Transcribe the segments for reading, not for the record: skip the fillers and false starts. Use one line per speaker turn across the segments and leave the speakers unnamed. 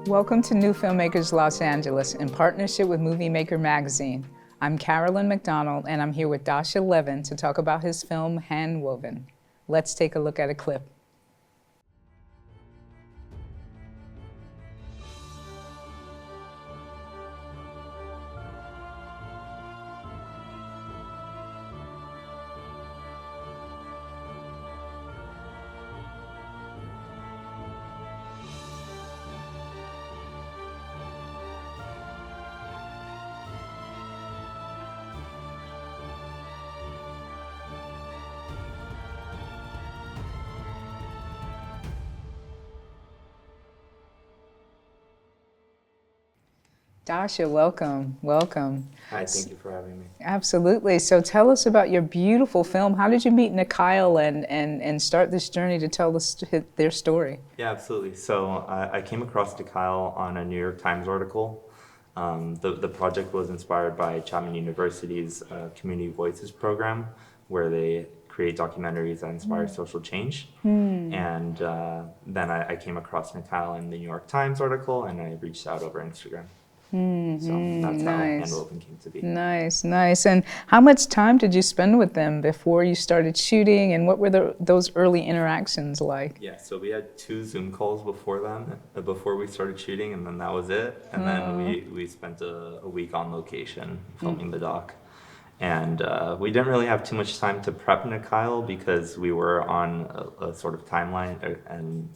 Welcome to NewFilmmakers Los Angeles in partnership with Movie Maker magazine. I'm Carolyn McDonald and I'm here with Dasha Levin to talk about his film Handwoven. Let's take a look at a clip. Dasha, welcome, welcome.
Hi, thank you for having me.
Absolutely. So tell us about your beautiful film. How did you meet Nikyle and start this journey to tell their story?
Yeah, absolutely. So I came across Kyle on a New York Times article. The project was inspired by Chapman University's Community Voices program, where they create documentaries that inspire social change. And then I came across Nikyle in the New York Times article, and I reached out over Instagram. So that's how Handwoven came to be.
Nice, nice. And how much time did you spend with them before you started shooting, and what were those early interactions like?
Yeah, so we had 2 Zoom calls before we started shooting, and then that was it. And then we spent a week on location filming the doc. And we didn't really have too much time to prep Nikyle because we were on a sort of timeline, and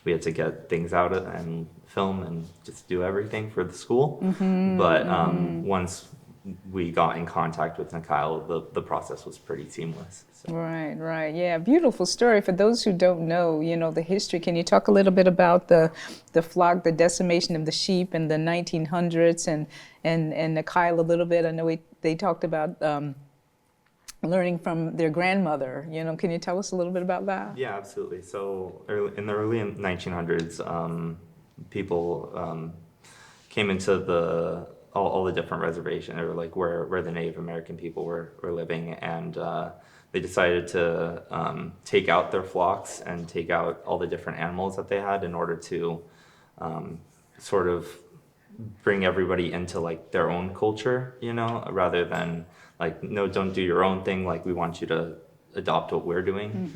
we had to get things out and film and just do everything for the school. But once we got in contact with Nikyle, the process was pretty seamless. So.
Right, right. Yeah, beautiful story. For those who don't know, the history, can you talk a little bit about the flock, the decimation of the sheep in the 1900s, and Nikyle a little bit? I know they talked about learning from their grandmother. Can you tell us a little bit about that?
Yeah, absolutely. So in the early 1900s, people came into all the different reservations, or like where the Native American people were living, and they decided to take out their flocks and take out all the different animals that they had in order to sort of bring everybody into like their own culture, rather than like, no, don't do your own thing. Like, we want you to adopt what we're doing.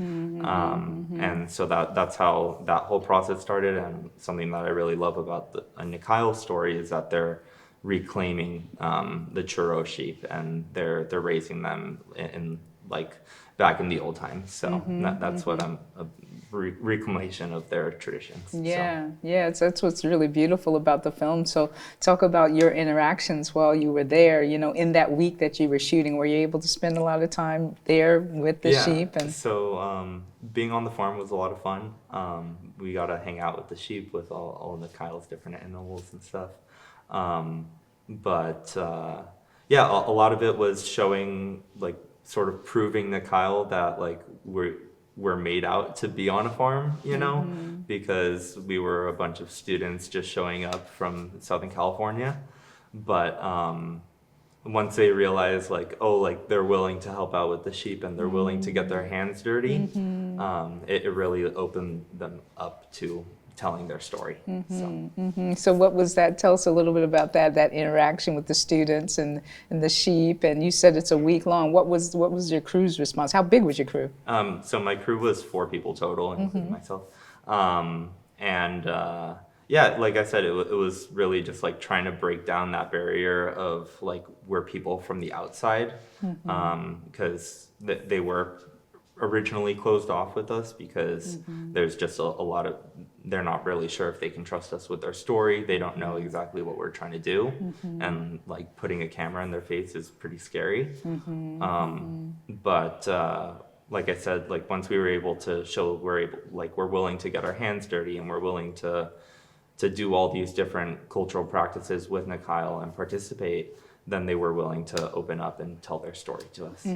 And so that's how that whole process started. And something that I really love about a Nikyle story is that they're reclaiming the churro sheep, and they're raising them in like back in the old times. So that's what a reclamation of their traditions.
Yeah, so. Yeah, that's what's really beautiful about the film. So talk about your interactions while you were there, in that week that you were shooting. Were you able to spend a lot of time there with the sheep?
So being on the farm was a lot of fun. We got to hang out with the sheep, with all of Kyle's different animals and stuff. But yeah, a lot of it was showing, like, sort of proving to Kyle that like we're made out to be on a farm, because we were a bunch of students just showing up from Southern California. But once they realized like, oh, like they're willing to help out with the sheep and they're willing to get their hands dirty, it really opened them up to telling their story.
So what was that? Tell us a little bit about that interaction with the students and the sheep. And you said it's a week long. What was your crew's response? How big was your crew?
So my crew was 4 people total, including myself. Yeah, like I said, it was really just like trying to break down that barrier of like we're people from the outside, because they were originally closed off with us because there's just a lot of, they're not really sure if they can trust us with their story. They don't know exactly what we're trying to do, and like putting a camera in their face is pretty scary. But like I said, like once we were able to show we're willing to get our hands dirty, and we're willing to do all these different cultural practices with Nikyle and participate, then they were willing to open up and tell their story to us.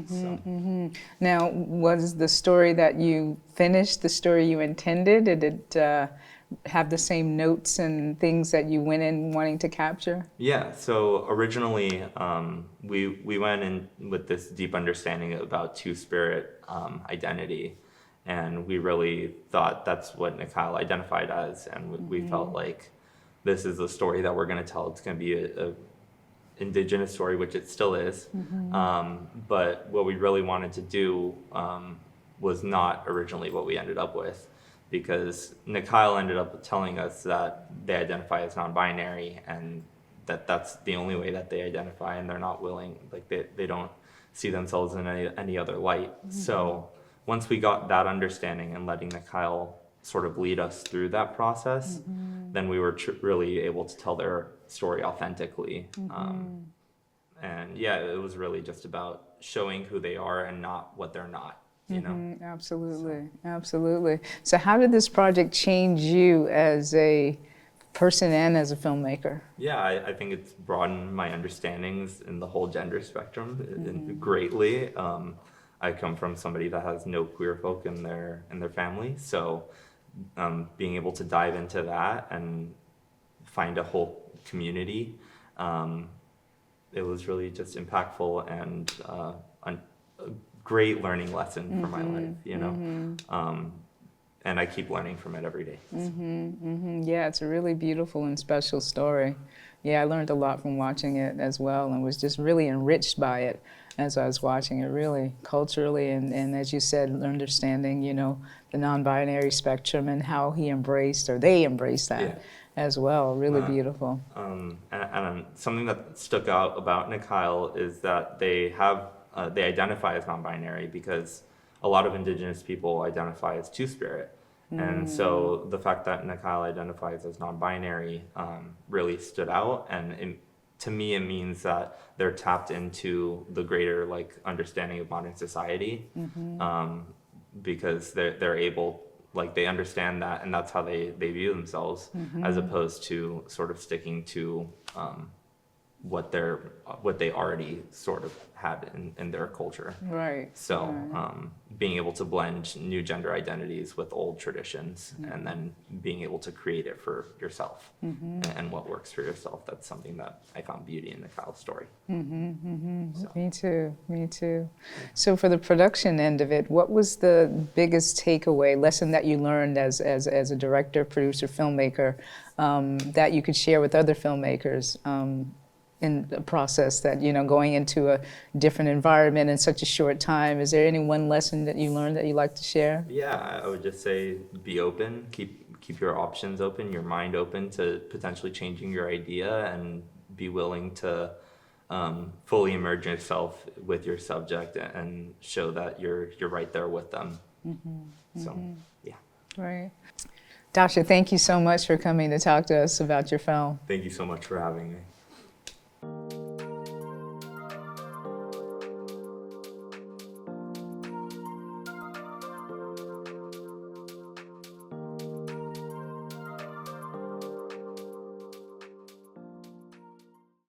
Now, was the story that you finished the story you intended? Did it have the same notes and things that you went in wanting to capture?
Yeah, so originally we went in with this deep understanding about two-spirit identity, and we really thought that's what Nikyle identified as, and we felt like this is a story that we're going to tell. It's going to be a indigenous story, which it still is. But what we really wanted to do was not originally what we ended up with, because Nikyle ended up telling us that they identify as non-binary, and that's the only way that they identify, and they're not willing, like they don't see themselves in any other light. So once we got that understanding and letting Nikyle sort of lead us through that process, then we were really able to tell their story authentically. And yeah, it was really just about showing who they are and not what they're not, you know?
Absolutely, absolutely. So how did this project change you as a person and as a filmmaker?
Yeah, I think it's broadened my understandings in the whole gender spectrum greatly. I come from somebody that has no queer folk in their family, so being able to dive into that and find a whole community, it was really just impactful and a great learning lesson for my life, you know. And I keep learning from it every day.
Yeah, it's a really beautiful and special story. Yeah, I learned a lot from watching it as well, and was just really enriched by it as I was watching it, really culturally, and as you said, understanding, you know, the non-binary spectrum and how he embraced, or they embraced that as well. Really beautiful.
And something that stuck out about Nikyle is that they identify as non-binary, because a lot of indigenous people identify as two-spirit. And so the fact that Nikyle identifies as non-binary really stood out, and to me it means that they're tapped into the greater like understanding of modern society, because they're able, like they understand that, and that's how they view themselves, as opposed to sort of sticking to what they already sort of had in their culture.
Right.
So being able to blend new gender identities with old traditions, and then being able to create it for yourself and what works for yourself, that's something that I found beauty in Nikyle's story. So.
Me too, me too. So for the production end of it, what was the biggest takeaway, lesson that you learned as a director, producer, filmmaker, that you could share with other filmmakers in the process, that, you know, going into a different environment in such a short time? Is there any one lesson that you learned that you'd like to share?
Yeah, I would just say be open, keep your options open, your mind open to potentially changing your idea, and be willing to fully immerse yourself with your subject and show that you're right there with them. So, yeah.
Right. Dasha, thank you so much for coming to talk to us about your film.
Thank you so much for having me.